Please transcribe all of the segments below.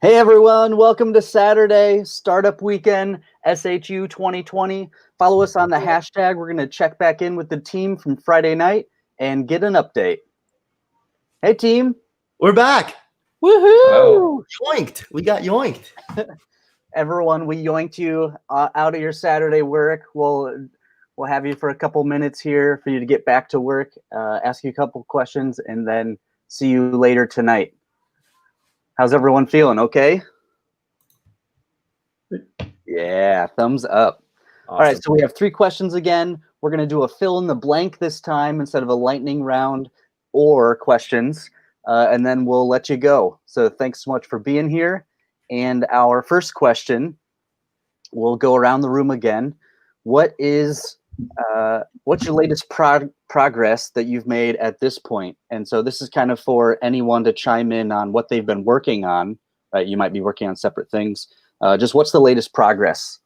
Hey everyone, welcome to Saturday Startup Weekend, SHU 2020. Follow us on the hashtag. We're going to check back in with the team from Friday night and get an update. Hey team. We're back. Woohoo! Yoinked. We got yoinked. Everyone, we yoinked you out of your Saturday work. We'll have you for a couple minutes here for you to get back to work, ask you a couple questions, and then see you later tonight. How's everyone feeling? Okay? Yeah, thumbs up. Awesome. All right, so we have 3 questions again. We're going to do a fill in the blank this time instead of a lightning round or questions, and then we'll let you go. So thanks so much for being here. And our first question, we'll go around the room again. What's your latest progress that you've made at this point? And so this is kind of for anyone to chime in on what they've been working on. Right? You might be working on separate things. Just what's the latest progress?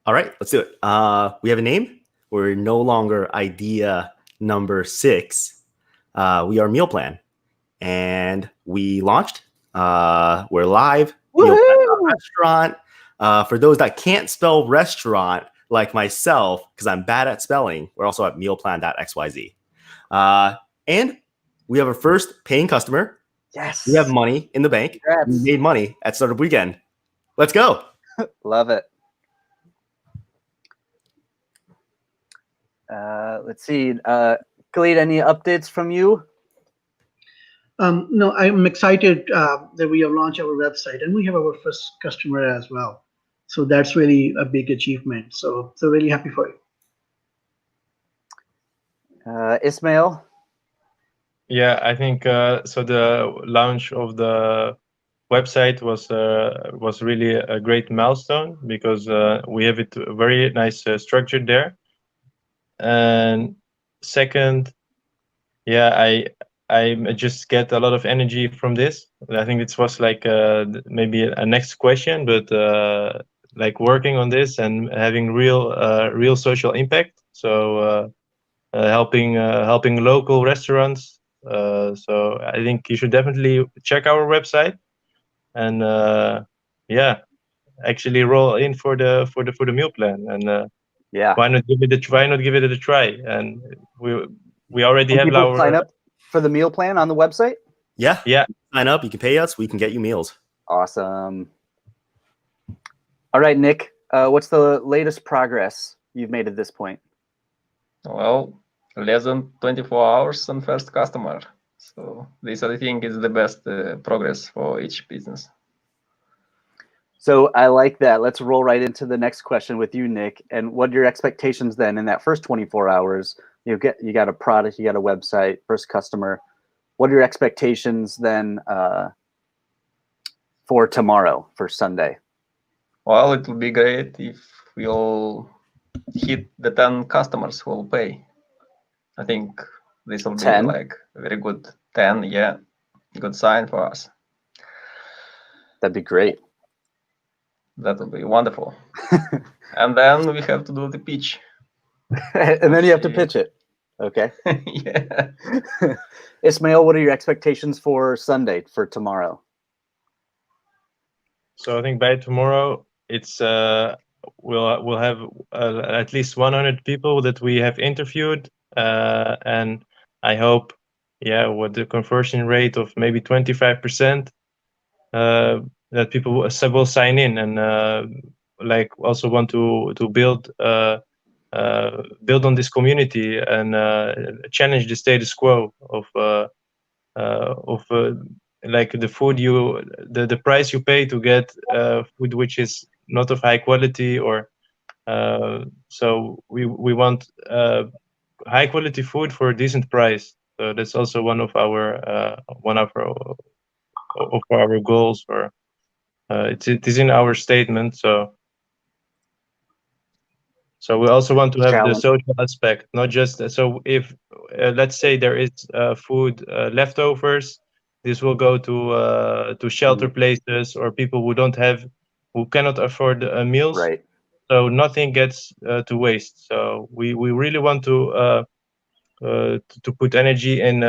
All right, let's do it. We have a name. We're no longer idea number 6. We are Meal Plan, and we launched. We're live. Restaurant. For those that can't spell restaurant like myself, because I'm bad at spelling, we're also at mealplan.xyz. And we have our first paying customer. Yes. We have money in the bank. Congrats. We made money at Startup Weekend. Let's go. Love it. Let's see. Khalid, any updates from you? No, I'm excited that we have launched our website and we have our first customer as well. So that's really a big achievement. So really happy for you. Ismail? Yeah, I think so. The launch of the website was really a great milestone because we have it very nice structured there. And second, yeah, I just get a lot of energy from this. I think it was like maybe a next question, but like working on this and having real social impact. So helping local restaurants. So I think you should definitely check our website and yeah, actually roll in for the meal plan and yeah, why not give it a try? And we already have people our sign up for the meal plan on the website. Yeah. Yeah. Sign up. You can pay us. We can get you meals. Awesome. All right, Nick. What's the latest progress you've made at this point? Well, less than 24 hours on first customer. So this, I think, is the best progress for each business. So I like that. Let's roll right into the next question with you, Nick. And what are your expectations then in that first 24 hours? You got a product, you got a website, first customer. What are your expectations then for tomorrow, for Sunday? Well, it will be great if we'll hit the 10 customers who will pay. I think this will 10? be like a very good 10, yeah, good sign for us. That'd be great. That would be wonderful. And then we have to do the pitch. And then you have to pitch it. Okay. Yeah. Ismail, what are your expectations for Sunday, for tomorrow? So I think by tomorrow, it's we'll have at least 100 people that we have interviewed, and I hope, yeah, with the conversion rate of maybe 25%, that people will sign in and like also want to build on this community and challenge the status quo of like the food the price you pay to get food which is not of high quality, or so we want high quality food for a decent price. So that's also one of our goals, or it is in our statement. So we also want to have the social aspect, not just so if let's say there is food leftovers, this will go to shelter places or people who cannot afford meals. Right. So nothing gets to waste. So we really want to put energy in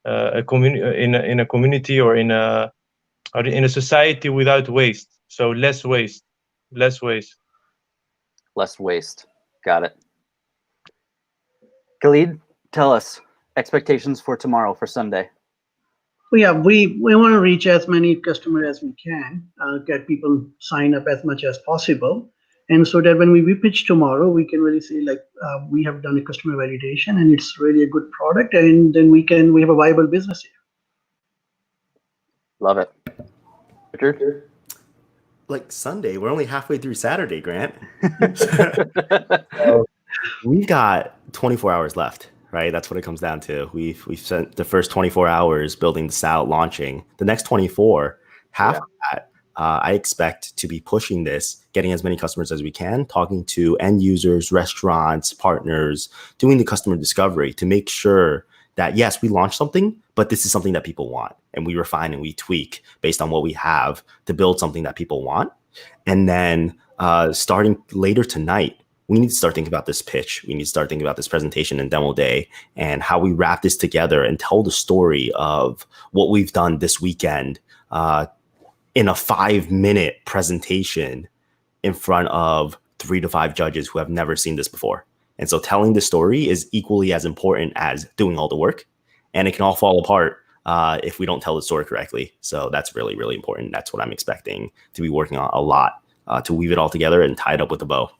in a community or in a society without waste. So less waste. Less waste. Got it. Khalid, tell us expectations for tomorrow, for Sunday. Well, yeah, we want to reach as many customers as we can, get people sign up as much as possible. And so that when we pitch tomorrow, we can really say like we have done a customer validation and it's really a good product, and then we have a viable business here. Love it. Richard? Like Sunday, we're only halfway through Saturday, Grant. So we've got 24 hours left, right? That's what it comes down to. We've spent the first 24 hours building this out, launching. The next 24, half of that, I expect to be pushing this, getting as many customers as we can, talking to end users, restaurants, partners, doing the customer discovery to make sure that, yes, we launched something, but this is something that people want. And we refine and we tweak based on what we have to build something that people want. And then starting later tonight, we need to start thinking about this pitch. We need to start thinking about this presentation and demo day and how we wrap this together and tell the story of what we've done this weekend in a 5-minute presentation in front of 3 to 5 judges who have never seen this before. And so telling the story is equally as important as doing all the work. And it can all fall apart if we don't tell the story correctly. So that's really, really important. That's what I'm expecting to be working on a lot to weave it all together and tie it up with a bow.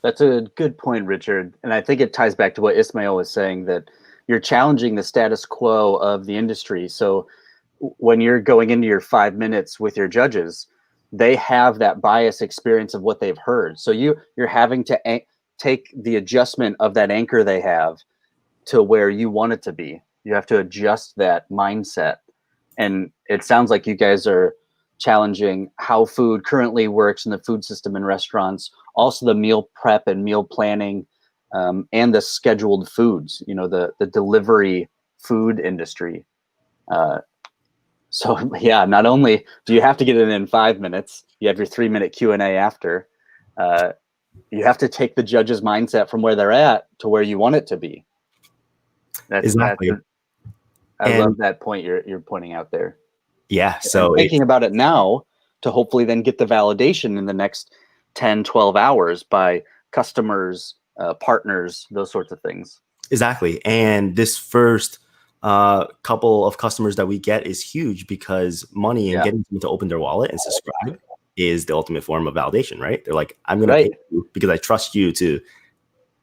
That's a good point, Richard. And I think it ties back to what Ismail was saying, that you're challenging the status quo of the industry. So when you're going into your 5 minutes with your judges, they have that bias experience of what they've heard. So you're having to take the adjustment of that anchor they have to where you want it to be. You have to adjust that mindset. And it sounds like you guys are challenging how food currently works in the food system in restaurants, also the meal prep and meal planning, and the scheduled foods, the delivery food industry. So yeah, not only do you have to get it in 5 minutes, you have your 3-minute Q&A after, you have to take the judge's mindset from where they're at to where you want it to be. Exactly. I love that point you're pointing out there. Yeah. So thinking about it now to hopefully then get the validation in the next 10, 12 hours by customers, partners, those sorts of things. Exactly. And this first couple of customers that we get is huge because money and getting them to open their wallet and subscribe is the ultimate form of validation, right? They're like, I'm going to pay you because I trust you to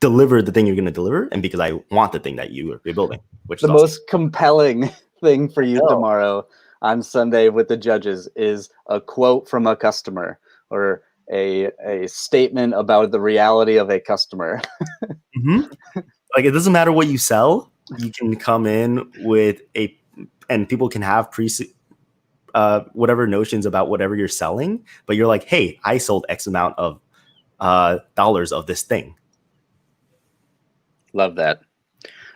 deliver the thing you're going to deliver and because I want the thing that you're building, which the is most compelling thing for you tomorrow on Sunday with the judges is a quote from a customer or a statement about the reality of a customer. Like, it doesn't matter what you sell. You can come in with and people can have whatever notions about whatever you're selling, but you're like, hey, I sold X amount of dollars of this thing. Love that.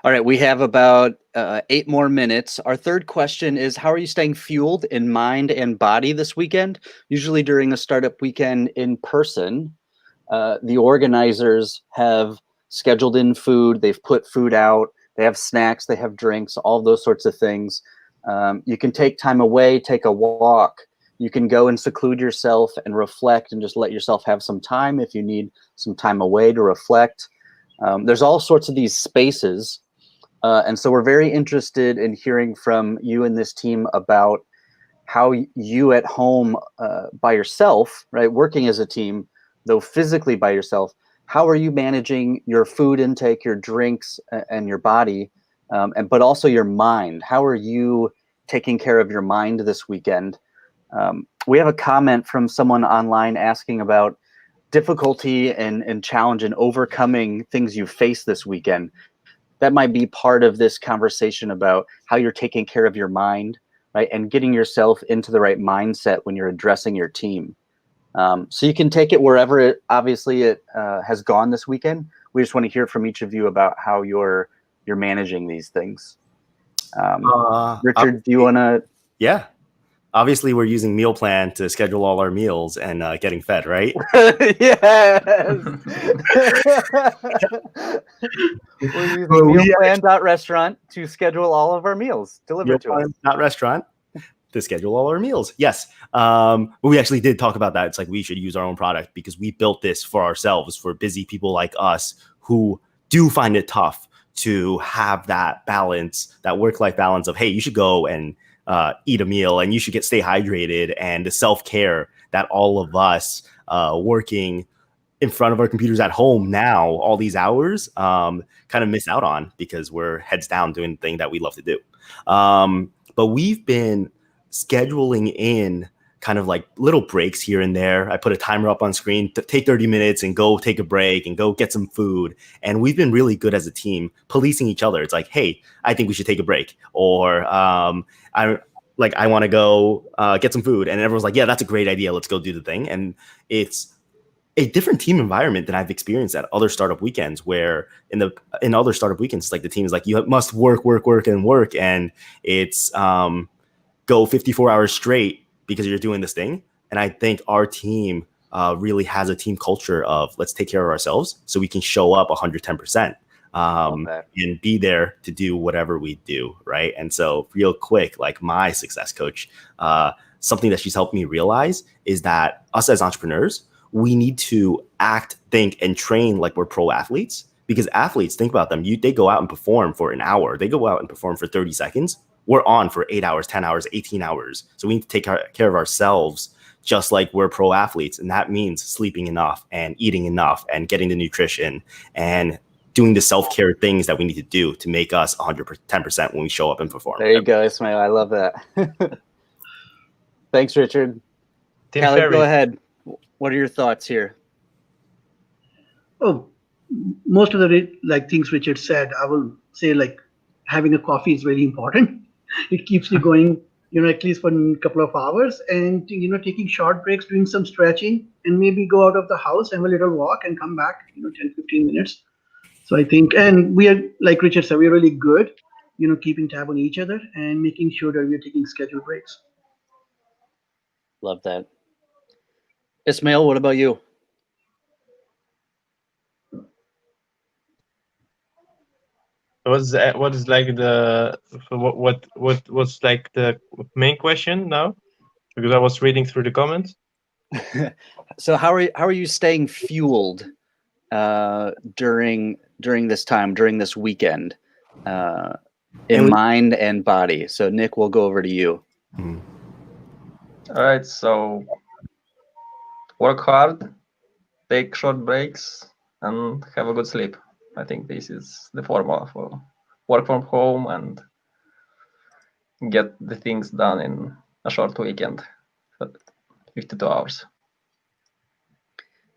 All right, we have about 8 more minutes. Our third question is, how are you staying fueled in mind and body this weekend? Usually during a startup weekend in person, the organizers have scheduled in food, they've put food out, they have snacks, they have drinks, all those sorts of things. You can take time away, take a walk. You can go and seclude yourself and reflect and just let yourself have some time if you need some time away to reflect. There's all sorts of these spaces. And so we're very interested in hearing from you and this team about how you at home by yourself, right, working as a team, though physically by yourself, how are you managing your food intake, your drinks, and your body, but also your mind? How are you taking care of your mind this weekend? We have a comment from someone online asking about difficulty and challenge in overcoming things you face this weekend. That might be part of this conversation about how you're taking care of your mind, right, and getting yourself into the right mindset when you're addressing your team. So you can take it wherever it has gone this weekend. We just want to hear from each of you about how you're managing these things. Richard, do you want to? Yeah. obviously we're using Meal Plan to schedule all our meals and getting fed, right? Yes. We're using mealplan.restaurant to schedule all of our meals delivered to us. Not restaurant to schedule all our meals. Yes. But we actually did talk about that. It's like we should use our own product because we built this for ourselves, for busy people like us who do find it tough to have that balance, that work-life balance of, hey, you should go and eat a meal and you should stay hydrated, and the self-care that all of us working in front of our computers at home now, all these hours, kind of miss out on because we're heads down doing the thing that we love to do. But we've been scheduling in kind of like little breaks here and there. I put a timer up on screen to take 30 minutes and go take a break and go get some food. And we've been really good as a team policing each other. It's like, hey, I think we should take a break. Or I want to go get some food. And everyone's like, yeah, that's a great idea. Let's go do the thing. And it's a different team environment than I've experienced at other startup weekends, where in other startup weekends, like the team is like, you must work. And it's go 54 hours straight because you're doing this thing. And I think our team really has a team culture of let's take care of ourselves so we can show up 110% and be there to do whatever we do, right? And so real quick, like my success coach, something that she's helped me realize is that us as entrepreneurs, we need to act, think, and train like we're pro athletes, because athletes, think about them. They go out and perform for an hour. They go out and perform for 30 seconds. We're on for 8 hours, 10 hours, 18 hours. So we need to take care of ourselves just like we're pro athletes. And that means sleeping enough and eating enough and getting the nutrition and doing the self-care things that we need to do to make us 110% when we show up and perform. There you go, Ismail. I love that. Thanks, Richard. Khaled, go ahead. What are your thoughts here? Oh, most of the things Richard said, I will say having a coffee is really important. It keeps you going, at least for a couple of hours, and taking short breaks, doing some stretching, and maybe go out of the house, have a little walk, and come back, 10-15 minutes. So I think, and we are, like Richard said, we're really good, keeping tab on each other and making sure that we're taking scheduled breaks. Love that. Ismail, what about you? What's like what's like the main question now? Because I was reading through the comments. So how are you staying fueled during this time, during this weekend, in mind and body? So Nick, we'll go over to you. All right, so work hard, take short breaks, and have a good sleep. I think this is the formula for work from home and get the things done in a short weekend, 52 hours.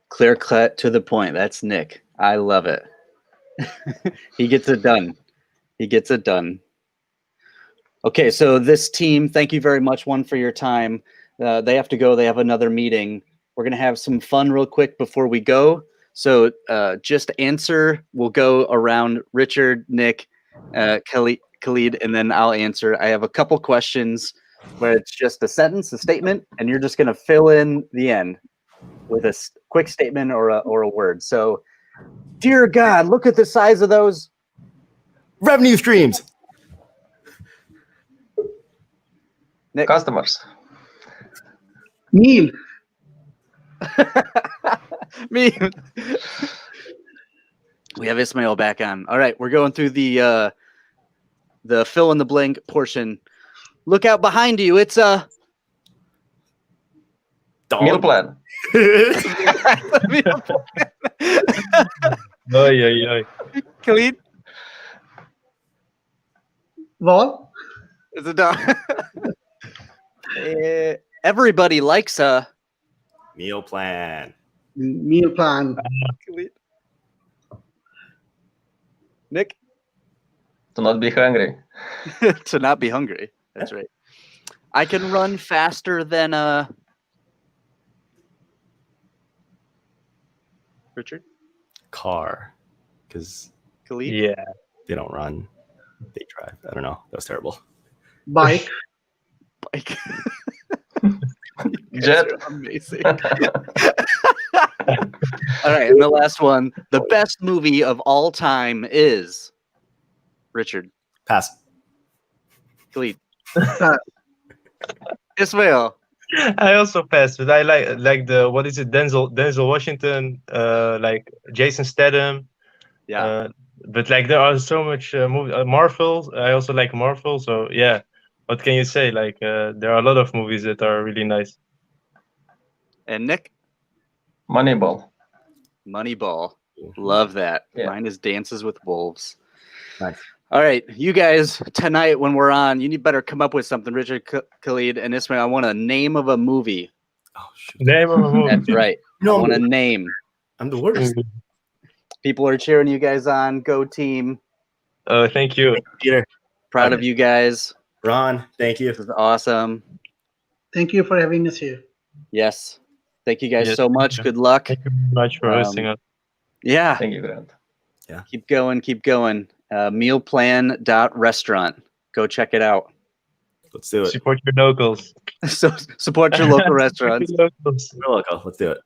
Clear cut to the point. That's Nick. I love it. He gets it done. He gets it done. Okay, so this team, thank you very much, one, for your time. They have to go. They have another meeting. We're going to have some fun real quick before we go. So just answer. We'll go around Richard, Nick, Khalid, and then I'll answer. I have a couple questions where it's just a sentence, a statement, and you're just going to fill in the end with a quick statement or a word. So, dear God, look at the size of those revenue streams. Nick. Customers. Neil. Me. We have Ismail back on. All right, we're going through the fill in the blank portion. Look out behind you. It's a meal plan. Meal plan. Khalid? Wall? It's a dog. Everybody likes a meal plan. Meal plan. Nick? To not be hungry. To not be hungry. That's right. I can run faster than Richard? Car. Because Khalid? Yeah. They don't run. They drive. I don't know. That was terrible. Bike. Bike. Jet. Amazing. All right, and the last one. The best movie of all time is Richard. Pass. Khalid. Ismail. I also passed, but I like the what is it? Denzel Washington, like Jason Statham. Yeah. But like there are so much Marvel. I also like Marvel. So yeah, what can you say? Like there are a lot of movies that are really nice. And Nick. Moneyball. Moneyball. Love that. Yeah. Mine is Dances with Wolves. Nice. All right, you guys, tonight when we're on, you need better come up with something. Richard, Khalid, and Ismail, I want a name of a movie. Oh shoot. Name of a movie. That's right. No, I want a name. I'm the worst. People are cheering you guys on. Go team. Thank you. Peter. Proud of you guys. Ron, thank you. This is awesome. Thank you for having us here. Yes. Thank you guys Yes, so much. Good luck. Thank you very much for hosting us. Yeah. Thank you, Grant. Keep going. Keep going. Mealplan.restaurant. Go check it out. Let's do it. Support your locals. So support your local restaurants. Support your locals. We're local. Let's do it.